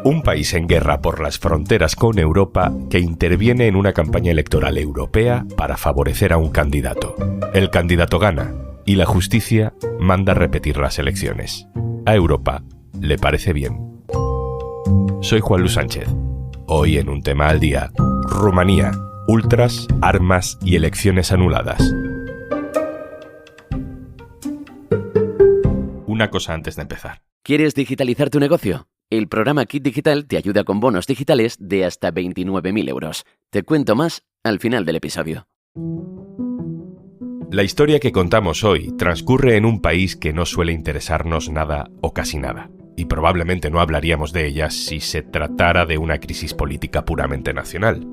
Un país en guerra por las fronteras con Europa que interviene en una campaña electoral europea para favorecer a un candidato. El candidato gana y la justicia manda repetir las elecciones. A Europa le parece bien. Soy Juan Luis Sánchez. Hoy en Un Tema al Día, Rumanía, ultras, armas y elecciones anuladas. Una cosa antes de empezar. ¿Quieres digitalizar tu negocio? El programa Kit Digital te ayuda con bonos digitales de hasta 29.000 euros. Te cuento más al final del episodio. La historia que contamos hoy transcurre en un país que no suele interesarnos nada o casi nada. Y probablemente no hablaríamos de ella si se tratara de una crisis política puramente nacional.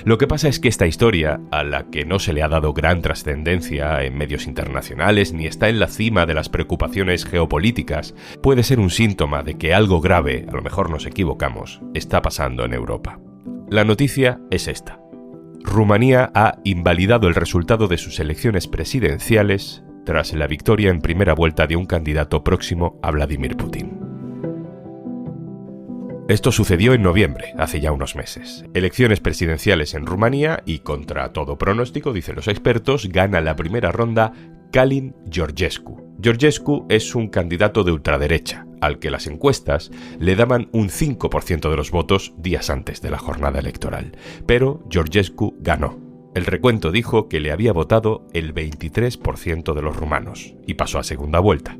Lo que pasa es que esta historia, a la que no se le ha dado gran trascendencia en medios internacionales ni está en la cima de las preocupaciones geopolíticas, puede ser un síntoma de que algo grave, a lo mejor nos equivocamos, está pasando en Europa. La noticia es esta. Rumanía ha invalidado el resultado de sus elecciones presidenciales tras la victoria en primera vuelta de un candidato próximo a Vladimir Putin. Esto sucedió en noviembre, hace ya unos meses. Elecciones presidenciales en Rumanía y, contra todo pronóstico, dicen los expertos, gana la primera ronda Călin Georgescu. Georgescu es un candidato de ultraderecha, al que las encuestas le daban un 5% de los votos días antes de la jornada electoral. Pero Georgescu ganó. El recuento dijo que le había votado el 23% de los rumanos y pasó a segunda vuelta.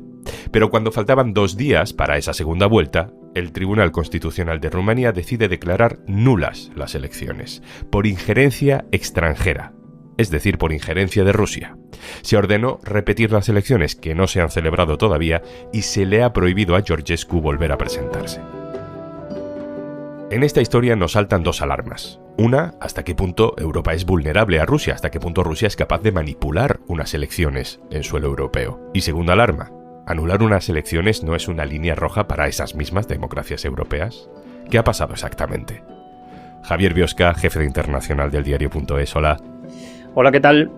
Pero cuando faltaban 2 días para esa segunda vuelta, el Tribunal Constitucional de Rumanía decide declarar nulas las elecciones, por injerencia extranjera, es decir, por injerencia de Rusia. Se ordenó repetir las elecciones que no se han celebrado todavía y se le ha prohibido a Georgescu volver a presentarse. En esta historia nos saltan 2 alarmas. Una, hasta qué punto Europa es vulnerable a Rusia, hasta qué punto Rusia es capaz de manipular unas elecciones en suelo europeo. Y segunda alarma, ¿anular unas elecciones no es una línea roja para esas mismas democracias europeas? ¿Qué ha pasado exactamente? Javier Biosca, jefe de internacional del diario.es, hola. Hola, ¿qué tal?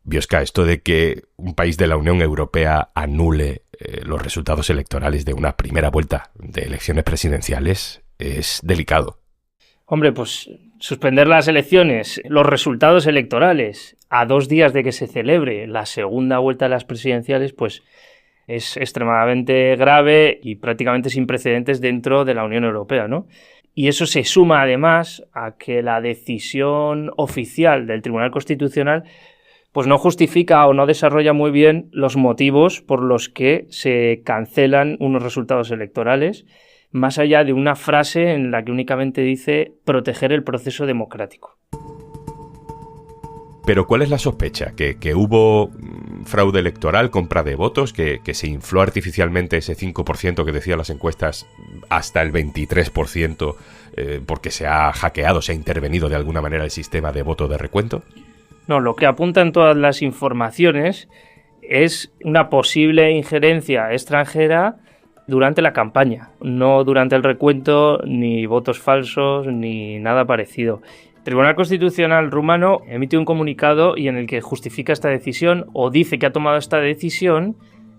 Biosca, esto de que un país de la Unión Europea anule los resultados electorales de una primera vuelta de elecciones presidenciales es delicado. Hombre, pues suspender las elecciones, los resultados electorales a 2 días de que se celebre la segunda vuelta de las presidenciales, pues es extremadamente grave y prácticamente sin precedentes dentro de la Unión Europea, ¿no? Y eso se suma además a que la decisión oficial del Tribunal Constitucional pues no justifica o no desarrolla muy bien los motivos por los que se cancelan unos resultados electorales, más allá de una frase en la que únicamente dice proteger el proceso democrático. Pero ¿cuál es la sospecha? ¿Que hubo fraude electoral, compra de votos, que se infló artificialmente ese 5% que decían las encuestas hasta el 23% porque se ha hackeado, se ha intervenido de alguna manera el sistema de voto de recuento? No, lo que apuntan todas las informaciones es una posible injerencia extranjera durante la campaña, no durante el recuento, ni votos falsos, ni nada parecido. El Tribunal Constitucional rumano emite un comunicado y en el que justifica esta decisión o dice que ha tomado esta decisión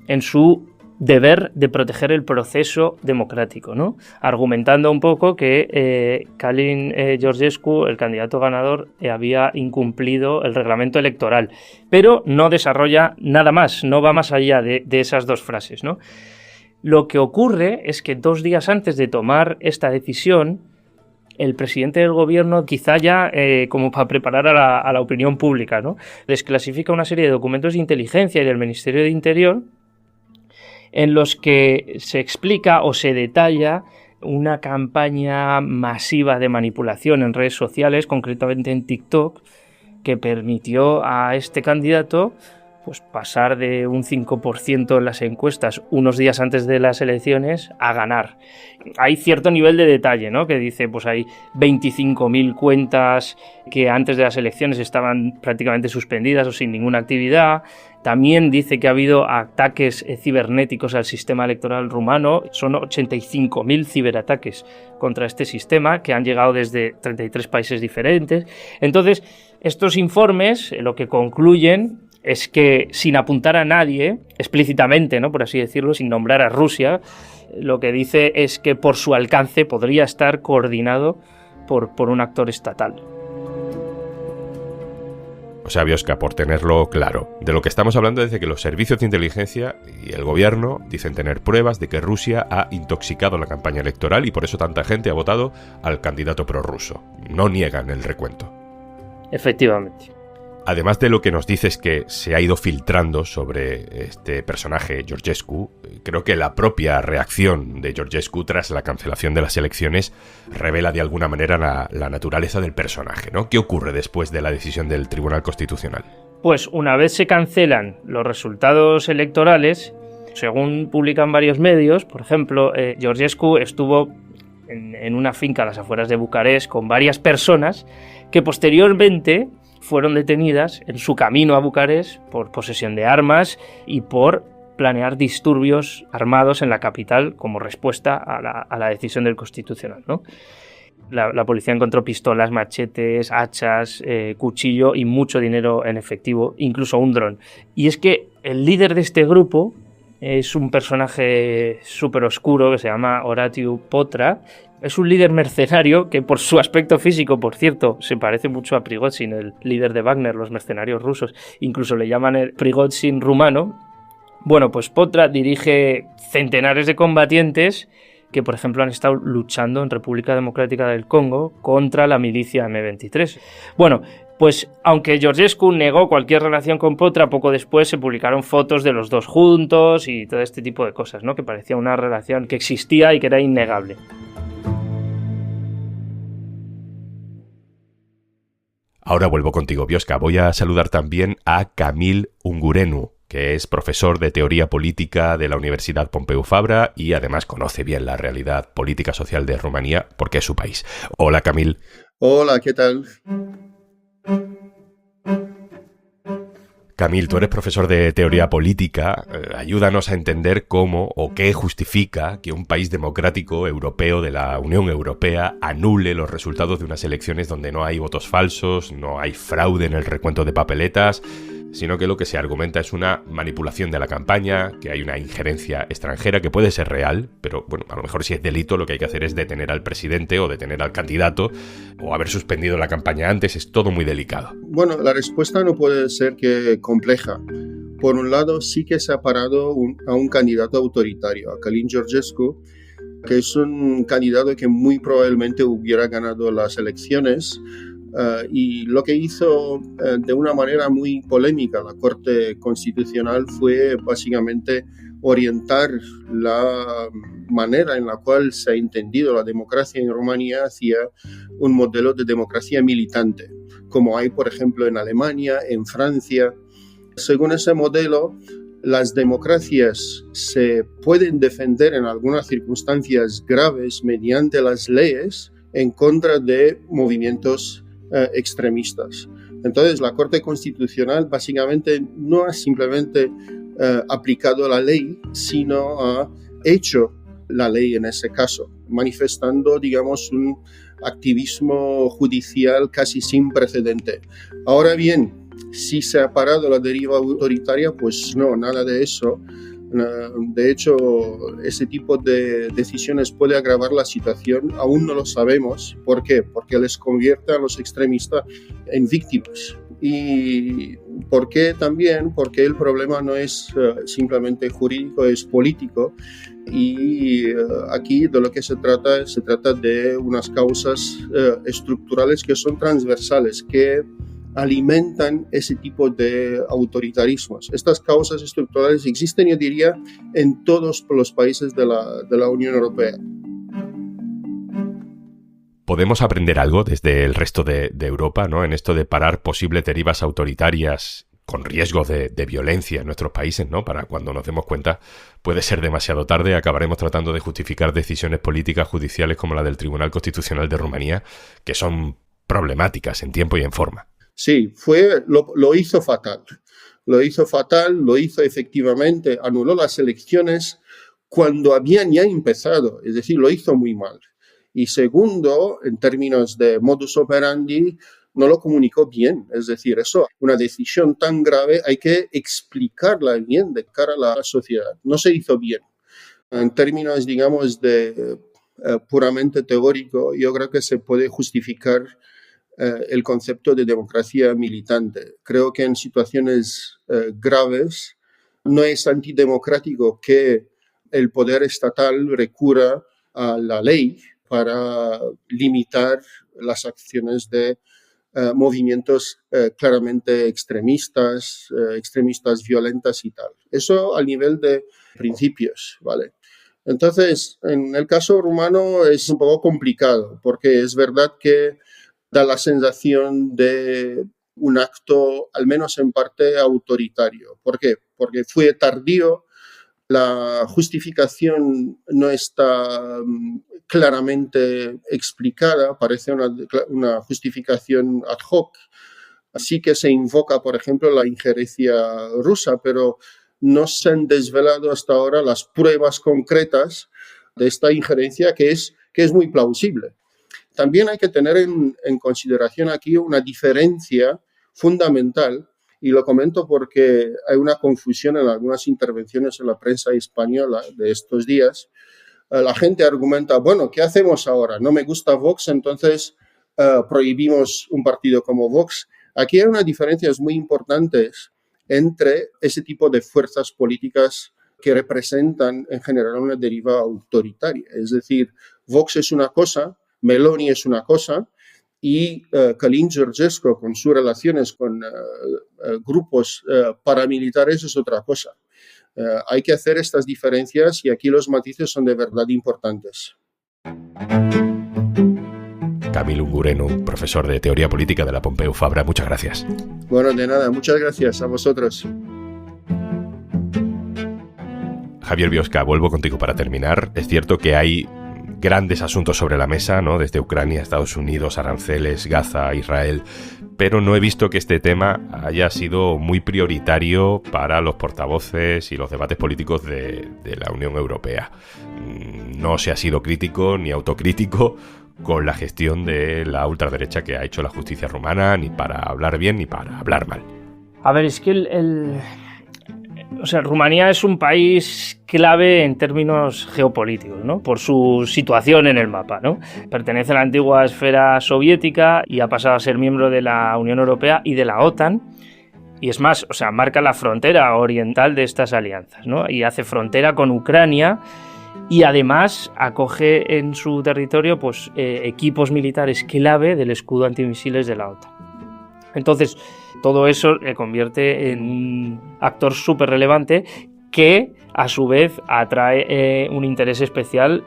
en su deber de proteger el proceso democrático, ¿no? Argumentando un poco que Călin Georgescu, el candidato ganador, había incumplido el reglamento electoral, pero no desarrolla nada más, no va más allá de esas 2 frases, ¿no? Lo que ocurre es que 2 días antes de tomar esta decisión, el presidente del gobierno, quizá ya como para preparar a la opinión pública, ¿no?, desclasifica una serie de documentos de inteligencia y del Ministerio de Interior en los que se explica o se detalla una campaña masiva de manipulación en redes sociales, concretamente en TikTok, que permitió a este candidato pues pasar de un 5% en las encuestas unos días antes de las elecciones a ganar. Hay cierto nivel de detalle, ¿no?, que dice, pues hay 25.000 cuentas que antes de las elecciones estaban prácticamente suspendidas o sin ninguna actividad. También dice que ha habido ataques cibernéticos al sistema electoral rumano. Son 85.000 ciberataques contra este sistema que han llegado desde 33 países diferentes. Entonces, estos informes lo que concluyen es que, sin apuntar a nadie explícitamente, ¿no?, por así decirlo, sin nombrar a Rusia, lo que dice es que por su alcance podría estar coordinado por un actor estatal. O sea, Biosca, por tenerlo claro, de lo que estamos hablando es de que los servicios de inteligencia y el gobierno dicen tener pruebas de que Rusia ha intoxicado la campaña electoral y por eso tanta gente ha votado al candidato prorruso. No niegan el recuento. Efectivamente. Además de lo que nos dices que se ha ido filtrando sobre este personaje Georgescu, creo que la propia reacción de Georgescu tras la cancelación de las elecciones revela de alguna manera la naturaleza del personaje, ¿no? ¿Qué ocurre después de la decisión del Tribunal Constitucional? Pues una vez se cancelan los resultados electorales, según publican varios medios, por ejemplo, Georgescu estuvo en una finca a las afueras de Bucarest con varias personas que posteriormente fueron detenidas en su camino a Bucarest por posesión de armas y por planear disturbios armados en la capital como respuesta a la decisión del Constitucional, ¿no? La policía encontró pistolas, machetes, hachas, cuchillo y mucho dinero en efectivo, incluso un dron. Y es que el líder de este grupo es un personaje súper oscuro que se llama Horatiu Potra. Es un líder mercenario que por su aspecto físico, por cierto, se parece mucho a Prigozhin, el líder de Wagner, los mercenarios rusos. Incluso le llaman el Prigozhin rumano. Bueno, pues Potra dirige centenares de combatientes que, por ejemplo, han estado luchando en República Democrática del Congo contra la milicia M23. Bueno, pues aunque Georgescu negó cualquier relación con Potra, poco después se publicaron fotos de los dos juntos y todo este tipo de cosas, ¿no?, que parecía una relación que existía y que era innegable. Ahora vuelvo contigo, Biosca. Voy a saludar también a Camil Ungurenu, que es profesor de Teoría Política de la Universidad Pompeu Fabra y además conoce bien la realidad política social de Rumanía porque es su país. Hola, Camil. Hola, ¿qué tal? Camil, tú eres profesor de Teoría Política. Ayúdanos a entender cómo o qué justifica que un país democrático europeo de la Unión Europea anule los resultados de unas elecciones donde no hay votos falsos, no hay fraude en el recuento de papeletas, sino que lo que se argumenta es una manipulación de la campaña, que hay una injerencia extranjera que puede ser real, pero bueno, a lo mejor si es delito lo que hay que hacer es detener al presidente o detener al candidato o haber suspendido la campaña antes. Es todo muy delicado. Bueno, la respuesta no puede ser que compleja. Por un lado, sí que se ha parado a un candidato autoritario, a Călin Georgescu, que es un candidato que muy probablemente hubiera ganado las elecciones. Y lo que hizo de una manera muy polémica la Corte Constitucional fue básicamente orientar la manera en la cual se ha entendido la democracia en Rumanía hacia un modelo de democracia militante, como hay, por ejemplo, en Alemania, en Francia. Según ese modelo, las democracias se pueden defender en algunas circunstancias graves mediante las leyes en contra de movimientos extremistas. Entonces, la Corte Constitucional básicamente no ha simplemente aplicado la ley, sino ha hecho la ley en ese caso, manifestando, digamos, un activismo judicial casi sin precedente. Ahora bien, si se ha parado la deriva autoritaria, pues no, nada de eso. De hecho, ese tipo de decisiones puede agravar la situación, aún no lo sabemos. ¿Por qué? Porque les convierte a los extremistas en víctimas. ¿Y por qué también? Porque el problema no es simplemente jurídico, es político. Y aquí de lo que se trata de unas causas estructurales que son transversales, que alimentan ese tipo de autoritarismos. Estas causas estructurales existen, yo diría, en todos los países de la Unión Europea. ¿Podemos aprender algo desde el resto de Europa, ¿no?, en esto de parar posibles derivas autoritarias con riesgo de violencia en nuestros países, ¿no? Para cuando nos demos cuenta puede ser demasiado tarde, acabaremos tratando de justificar decisiones políticas judiciales como la del Tribunal Constitucional de Rumanía, que son problemáticas en tiempo y en forma. Sí, lo hizo fatal. Lo hizo efectivamente, anuló las elecciones cuando habían ya empezado, es decir, lo hizo muy mal. Y segundo, en términos de modus operandi, no lo comunicó bien. Es decir, una decisión tan grave hay que explicarla bien de cara a la sociedad. No se hizo bien. En términos, digamos, de puramente teórico, yo creo que se puede justificar el concepto de democracia militante. Creo que en situaciones graves no es antidemocrático que el poder estatal recurra a la ley para limitar las acciones de movimientos claramente extremistas violentas y tal. Eso al nivel de principios, ¿vale? Entonces, en el caso rumano es un poco complicado, porque es verdad que da la sensación de un acto, al menos en parte, autoritario. ¿Por qué? Porque fue tardío, la justificación no está claramente explicada, parece una justificación ad hoc. Así que se invoca, por ejemplo, la injerencia rusa, pero no se han desvelado hasta ahora las pruebas concretas de esta injerencia que es muy plausible. También hay que tener en consideración aquí una diferencia fundamental, y lo comento porque hay una confusión en algunas intervenciones en la prensa española de estos días. La gente argumenta, bueno, ¿qué hacemos ahora? No me gusta Vox, entonces prohibimos un partido como Vox. Aquí hay unas diferencias muy importantes entre ese tipo de fuerzas políticas que representan en general una deriva autoritaria. Es decir, Vox es una cosa, Meloni es una cosa, y Calin Georgescu, con sus relaciones con grupos paramilitares, es otra cosa. Hay que hacer estas diferencias y aquí los matices son de verdad importantes. Camil Ungurenu, profesor de Teoría Política de la Pompeu Fabra, muchas gracias. Bueno, de nada, muchas gracias a vosotros. Javier Biosca, vuelvo contigo para terminar. Es cierto que hay grandes asuntos sobre la mesa, ¿no? Desde Ucrania, Estados Unidos, aranceles, Gaza, Israel, pero no he visto que este tema haya sido muy prioritario para los portavoces y los debates políticos de la Unión Europea. No se ha sido crítico ni autocrítico con la gestión de la ultraderecha que ha hecho la justicia rumana, ni para hablar bien ni para hablar mal. A ver, es que Rumanía es un país clave en términos geopolíticos, ¿no? Por su situación en el mapa, ¿no? Pertenece a la antigua esfera soviética y ha pasado a ser miembro de la Unión Europea y de la OTAN. Y es más, marca la frontera oriental de estas alianzas, ¿no? Y hace frontera con Ucrania y además acoge en su territorio equipos militares clave del escudo antimisiles de la OTAN. Entonces, todo eso le convierte en un actor súper relevante que, a su vez, atrae un interés especial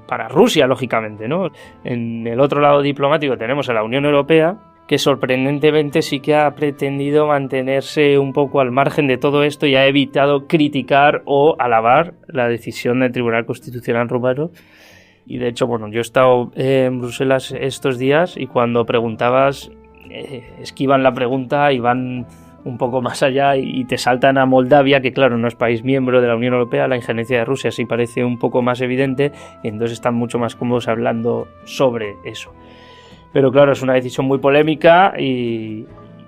para Rusia, lógicamente, ¿no? En el otro lado diplomático tenemos a la Unión Europea, que sorprendentemente sí que ha pretendido mantenerse un poco al margen de todo esto y ha evitado criticar o alabar la decisión del Tribunal Constitucional rumano. Y de hecho, yo he estado en Bruselas estos días y cuando preguntabas, esquivan la pregunta y van un poco más allá y te saltan a Moldavia, que claro, no es país miembro de la Unión Europea. La injerencia de Rusia sí parece un poco más evidente y entonces están mucho más cómodos hablando sobre eso. Pero claro, es una decisión muy polémica y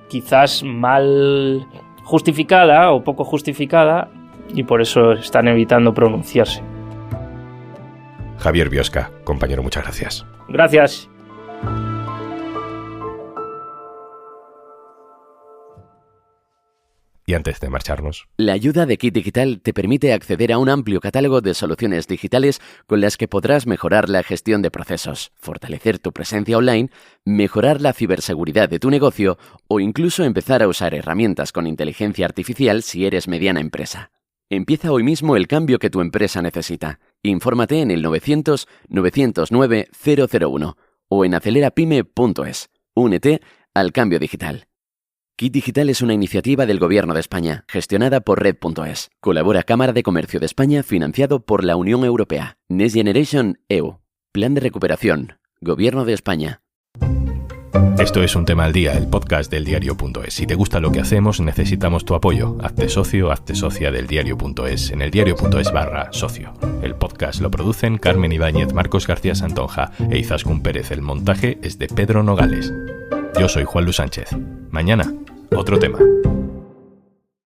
quizás mal justificada o poco justificada y por eso están evitando pronunciarse. Javier Biosca, compañero, muchas gracias. Gracias. Y antes de marcharnos, la ayuda de Kit Digital te permite acceder a un amplio catálogo de soluciones digitales con las que podrás mejorar la gestión de procesos, fortalecer tu presencia online, mejorar la ciberseguridad de tu negocio o incluso empezar a usar herramientas con inteligencia artificial si eres mediana empresa. Empieza hoy mismo el cambio que tu empresa necesita. Infórmate en el 900 909 001 o en acelerapyme.es. Únete al cambio digital. Kit Digital es una iniciativa del Gobierno de España, gestionada por Red.es. Colabora Cámara de Comercio de España, financiado por la Unión Europea. Next Generation EU. Plan de recuperación. Gobierno de España. Esto es Un Tema al Día, el podcast del Diario.es. Si te gusta lo que hacemos, necesitamos tu apoyo. Hazte socio, hazte socia del Diario.es en el Diario.es/socio. El podcast lo producen Carmen Ibáñez, Marcos García Santonja e Izaskun Pérez. El montaje es de Pedro Nogales. Yo soy Juan Luis Sánchez. Mañana, otro tema.